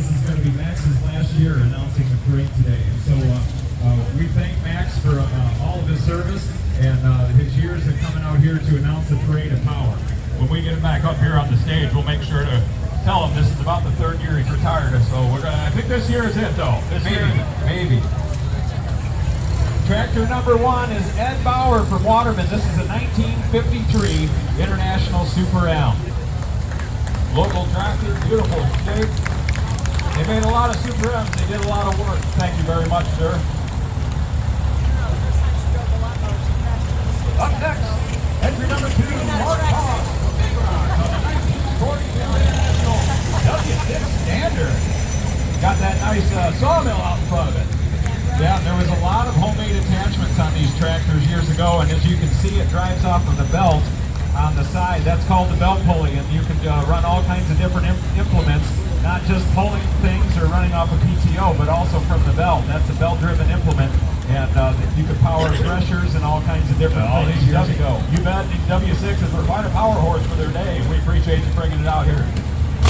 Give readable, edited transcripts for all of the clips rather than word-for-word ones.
this is going to be Max's last year announcing the parade today. And so we thank Max for all of his service and his years of coming out here to announce the Parade of Power. When we get him back up here on the stage, we'll make sure to tell him this is about the third year he's retired. So we're gonna. I think this year is it, though. Maybe. Tractor number 1 is Ed Bauer from Waterman. This is a 1953 International Super M. Local tractor, beautiful shape. They made a lot of Super M's. They did a lot of work. Thank you very much, sir. Up next, entry number 2, Mark Haas from Big Rock on the 1942 International W6 Standard. Got that nice sawmill out in front of it. Yeah, there was a lot of homemade attachments on these tractors years ago, and as you can see, it drives off of the belt on the side. That's called the belt pulley, and you can run all kinds of different implements, not just pulling things or running off a PTO, but also from the belt. That's a belt-driven implement, and you can power threshers and all kinds of different things years ago. You bet. These W6s were quite a power horse for their day. We appreciate you bringing it out here.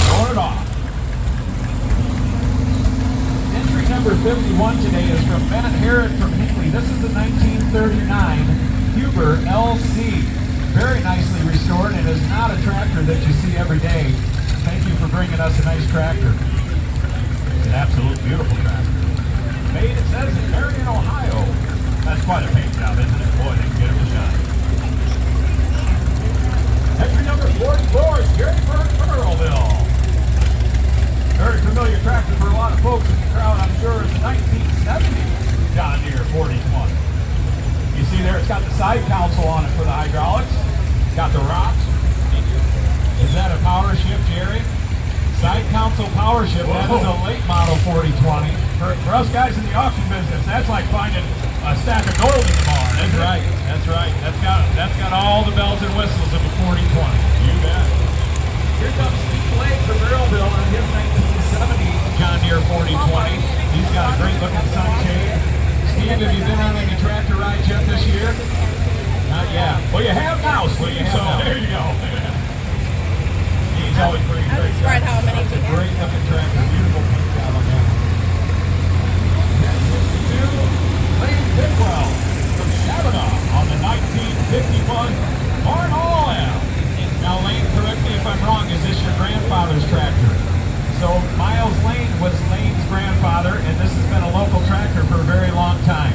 Throwing it off. Entry number 51 today is from Matt Harrod from Hinkley. This is a 1939 Huber LC. Very nicely restored, and is not a tractor that you see every day. Thank you for bringing us a nice tractor. It's an absolute beautiful tractor. Made, it says, in Marion, Ohio. That's quite a paint job, isn't it? Boy, they can get him a shot. Entry number 44 is Jerry Burke from Earlville. Very familiar tractor for a lot of folks in the crowd, I'm sure. It's a 1970 John Deere 4020. You see there, it's got the side console on it for the hydraulics. Got the rocks. Is that a power shift, Jerry? Side console power shift. That is a late model 4020. For us guys in the auction business, that's like finding a stack of gold in the barn. That's right. That's right. That's got all the bells and whistles of a 4020. You bet. Here comes Steve Blake from Earlville on his 1970 John Deere 4020. He's got a great looking sunshade. Steve, have you been on any tractor rides yet this year? Not yet. Well, you have now, Steve, so there you go. He's always pretty great. That's right, how many do you have? Great looking tractor. Beautiful paint job on that. 1062, Lane Bidwell from Shabana on the 1951 Barn Hall M. Now, Lane, correct me if I'm wrong, is this your grandfather's tractor? So Miles Lane was Lane's grandfather, and this has been a local tractor for a very long time.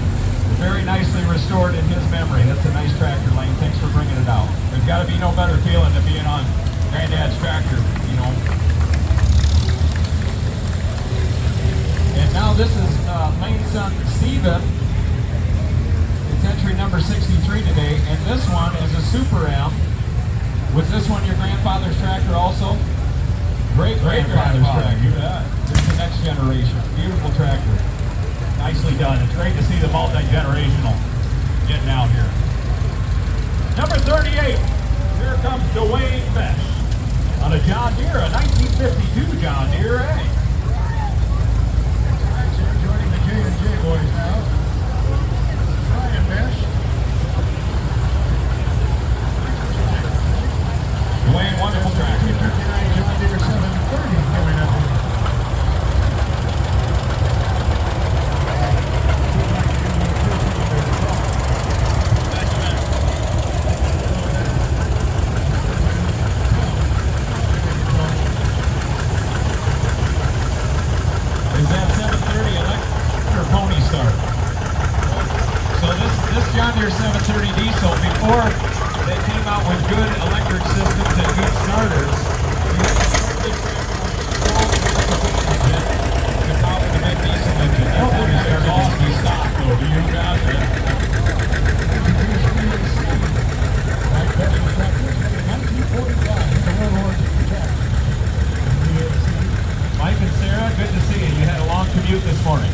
Very nicely restored in his memory. That's a nice tractor, Lane. Thanks for bringing it out. There's got to be no better feeling than being on Granddad's tractor, you know. And now this is Lane's son, Steven. It's entry number 63 today, and this one is a Super M. Was this one your grandfather's tractor also? Great-grandfather's tractor. You bet. This is the next generation. Beautiful tractor. Nicely done. It's great to see the multi-generational getting out here. Number 38. Here comes Dwayne Mesh on a John Deere, a 1952 John Deere A. Joining the J&J boys now. Ryan Mesh. Dwayne, wonderful tractor. 1959 John Deere 730 coming up. Is that 730 electric or pony start? So this John Deere 730 diesel, before they came out with good electric systems and good starters, you had to start this to power the big diesel engine. That pony start lost me stock, though. Do you guys? Mike and Sarah, good to see you. You had a long commute this morning.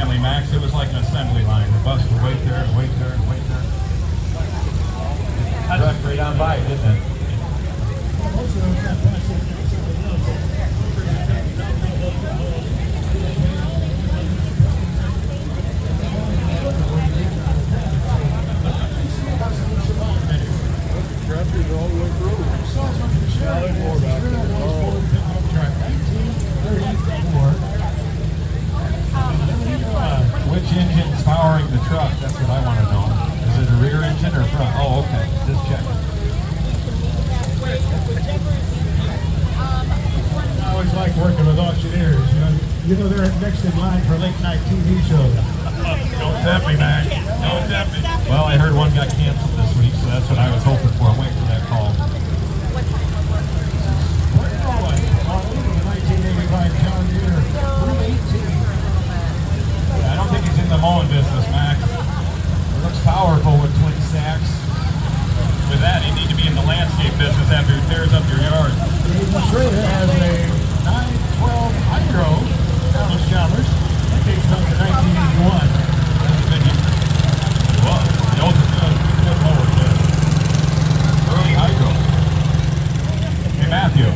assembly, Max. It was like an assembly line. The bus would wait there and wait there and wait there. Truck right on by, didn't it? Most of them got past something else. Tractors all the way through. Which engine's powering the truck? That's what I want to know. Is it a rear engine or front? Oh, okay. Just checking. I always like working with auctioneers. You know they're next in line for late night TV shows. Don't tempt me, man. Don't tempt me. Well, I heard one got canceled this week, so that's what I was hoping for. I'm waiting for that call. 1985 John Deere 318. I don't think he's in the mowing business, Max. It looks powerful with twin stacks. With that, he'd need to be in the landscape business after he tears up your yard. The trailer has a 912 Hydro Dallas Chalmers. That dates back to 1981. Well, the old good mower, kid. Early hydro. Hey, Matthew.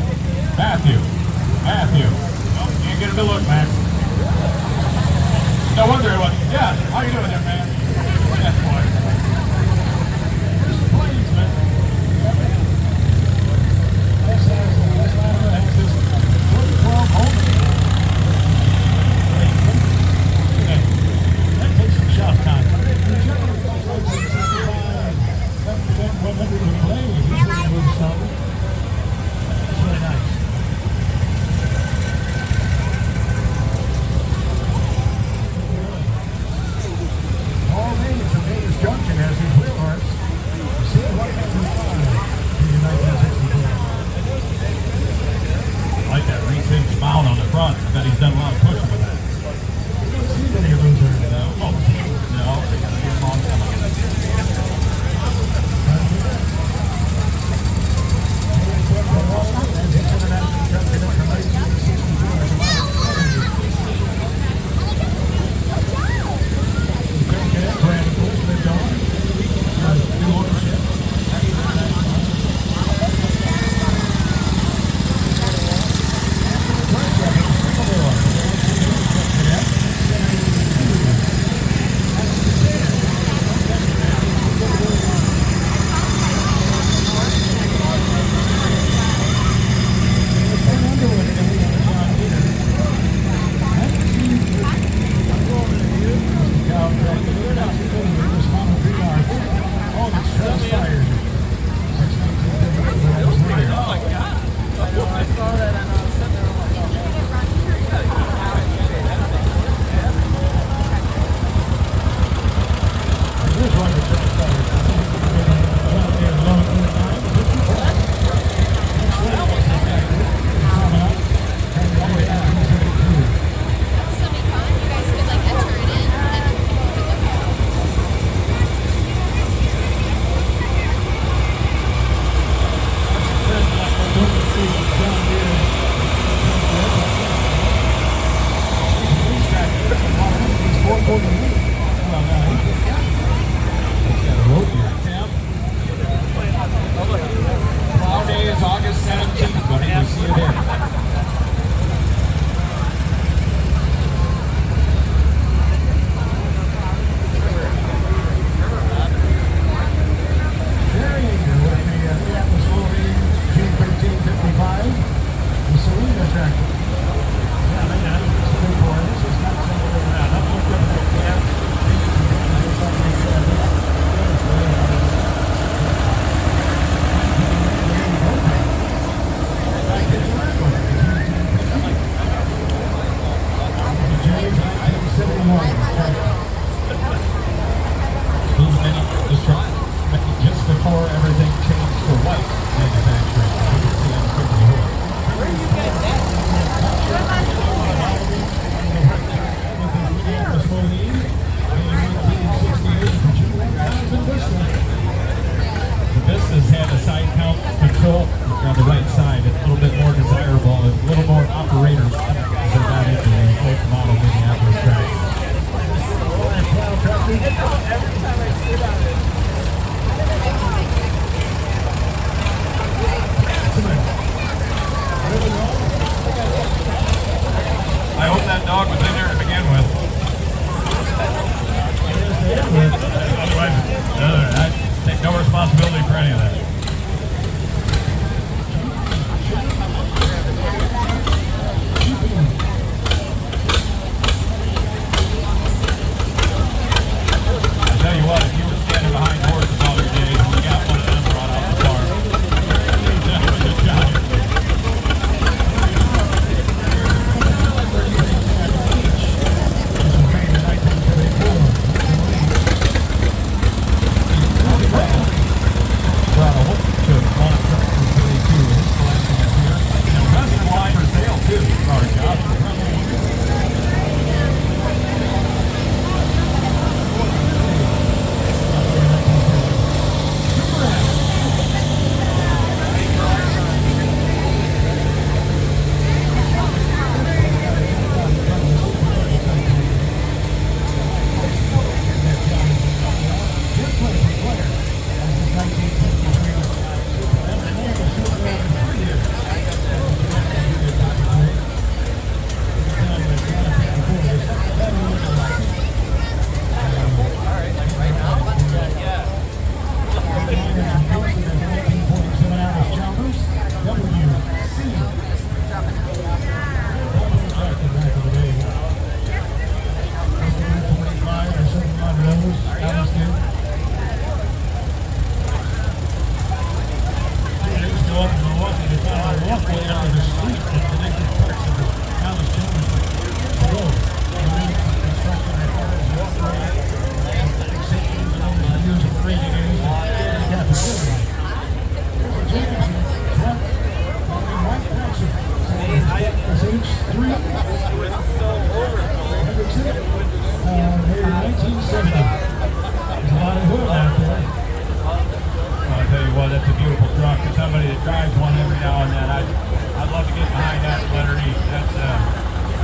Oh, can't get him to look, Max. No wonder it was. Yeah, how you doing there, man? Yeah, boy. Just the planes, man. This is 2012 home. That takes some shop time. The general costs like 65, 100 to play. He's going to move something. It's really nice. All names from Davis Junction has these wheel arts. See what happens in 1964. I like that re-singed mount on the front. I bet he's done a lot of pushing with that. You don't see many of those right now. No, they gotta get them on coming.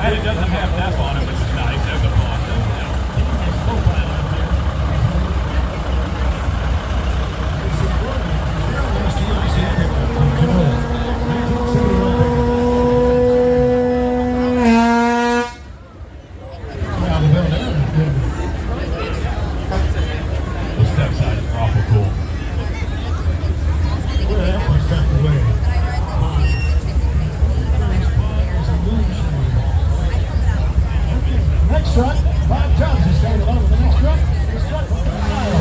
And it doesn't have F on it, which is nice. That's a plus. The step side is awful cool. Next truck, 5 tons is staying along with the next truck. This truck from Ohio.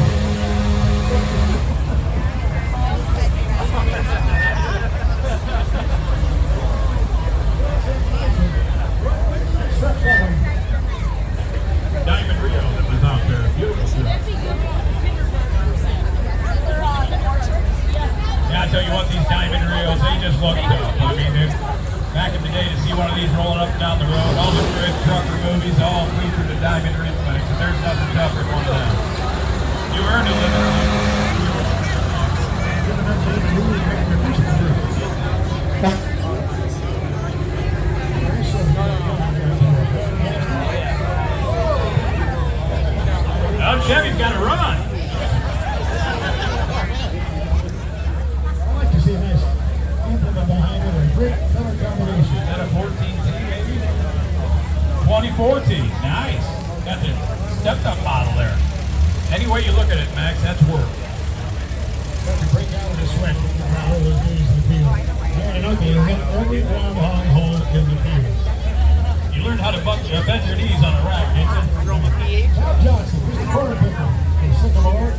Diamond Rio that was out there. Beautiful. Yeah, I tell you what, these Diamond Rios, they just look tough. I mean, back in the day, to see one of these rolling up and down the road, all the good trucker movies all featured the Diamond Rio, but there's nothing tougher than one of them. You earned a living on it. Well, Chevy's got to run. I like to see a nice implement behind it, a great color combination. Is that a 14T maybe? 2014, nice. Got the stepped up model there. Any way you look at it, Max, that's work. Start to break out of the sweat around all those days in the field. Aaron Oakley hit every ground hole in the field. You learned how to bend your knees on a rack, didn't you? Bob Johnson, who's the quarter picker from Sycamore.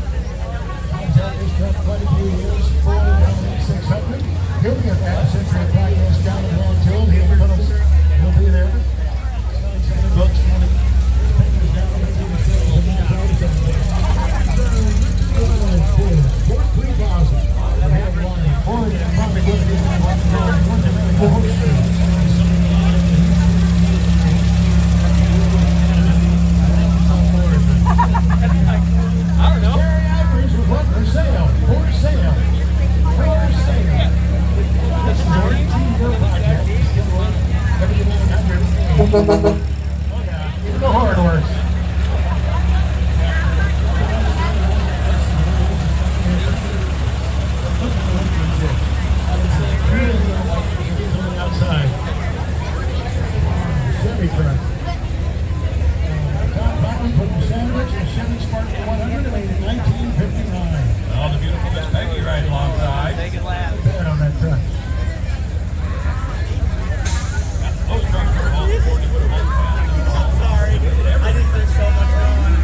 Bob's had this truck quite a few years, 4,600. He'll be at that Century Podcast down in Montill. He'll be there. Selling books, money, papers down in the sales and that kind of thing. 3,000. We have one in Ford and probably going to be one to make the whole street. I don't know. Terry Ivory's with what? For sale. For sale. For sale. This is a 18-year project. Everything 900. Oh yeah, even the horn works. Outside. Chevy truck. Tom Bauman put the sandwich and Chevy Spartan 100 made in 1959. Oh, the beautiful Miss Peggy right alongside. Take it last. Bad on that truck. Those trucks are all 40 foot of Sorry. I just there's so much going on.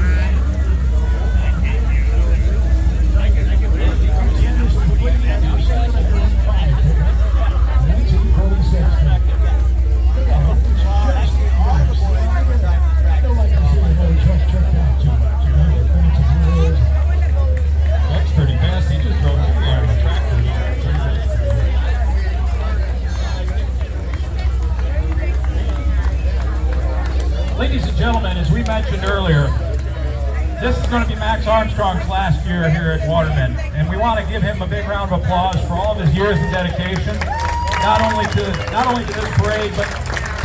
That's pretty fast. He just drove through there on the tractor. Ladies and gentlemen, as we mentioned earlier, this is going to be Max Armstrong's last year here at Waterman, and we want to give him a big round of applause for all of his years of dedication, not only to this parade, but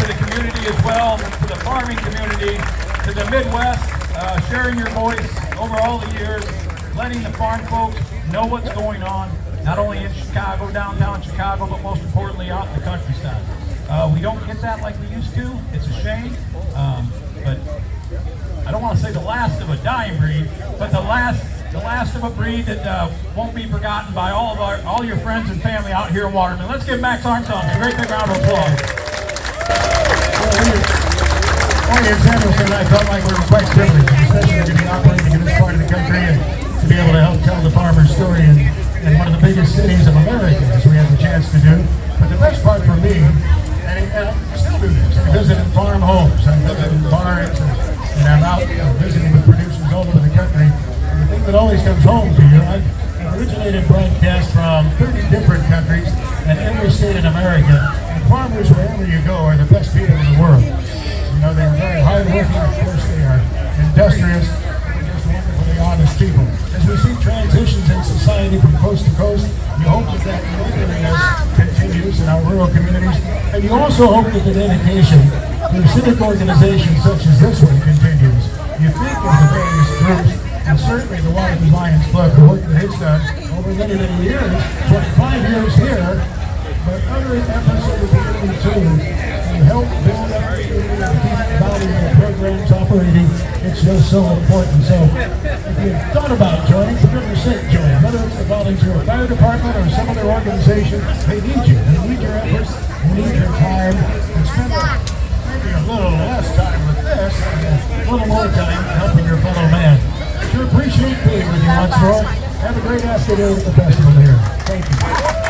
to the community as well, to the farming community, to the Midwest, sharing your voice over all the years, letting the farm folks know what's going on, not only in Chicago, downtown Chicago, but most importantly out in the countryside. We don't get that like we used to. It's a shame, but I don't want to say the last of a dying breed, but the last of a breed that won't be forgotten by all your friends and family out here in Waterman. Let's give Max Armstrong a great big round of applause. Well, in Samuelson, I felt like we were quite privileged, especially to be operating in this part of the country and to be able to help tell the farmer's story in one of the biggest cities of America, as we had the chance to do. But the best part for me, and I still do this, I visit farm homes, I visit barns, and I'm out visiting with producers all over the country. And the thing that always comes home to you, I've originated broadcasts from 30 different countries and every state in America, and farmers wherever you go are the best people in the world. You know, they're very hardworking, of course they are industrious, they're just wonderfully honest people. As we see transitions in society from coast to coast, you hope that neighborliness continues in our rural communities, and you also hope that the dedication your civic organization such as this one continues. You think of the various groups, and certainly the Waterman Lions Club, the work that it's done over many, many years, 25 years here, but other efforts of the community too, to help build up the community and keep value the programs operating. It's just so important. So if you've thought about joining, for goodness sake, join. Whether it's the volunteer fire department or some other organization, they need you. They need your efforts. They need your time. And spend maybe a little less time with this and a little more time helping your fellow man. Sure appreciate being with you once more. Have a great afternoon at the festival here. Thank you.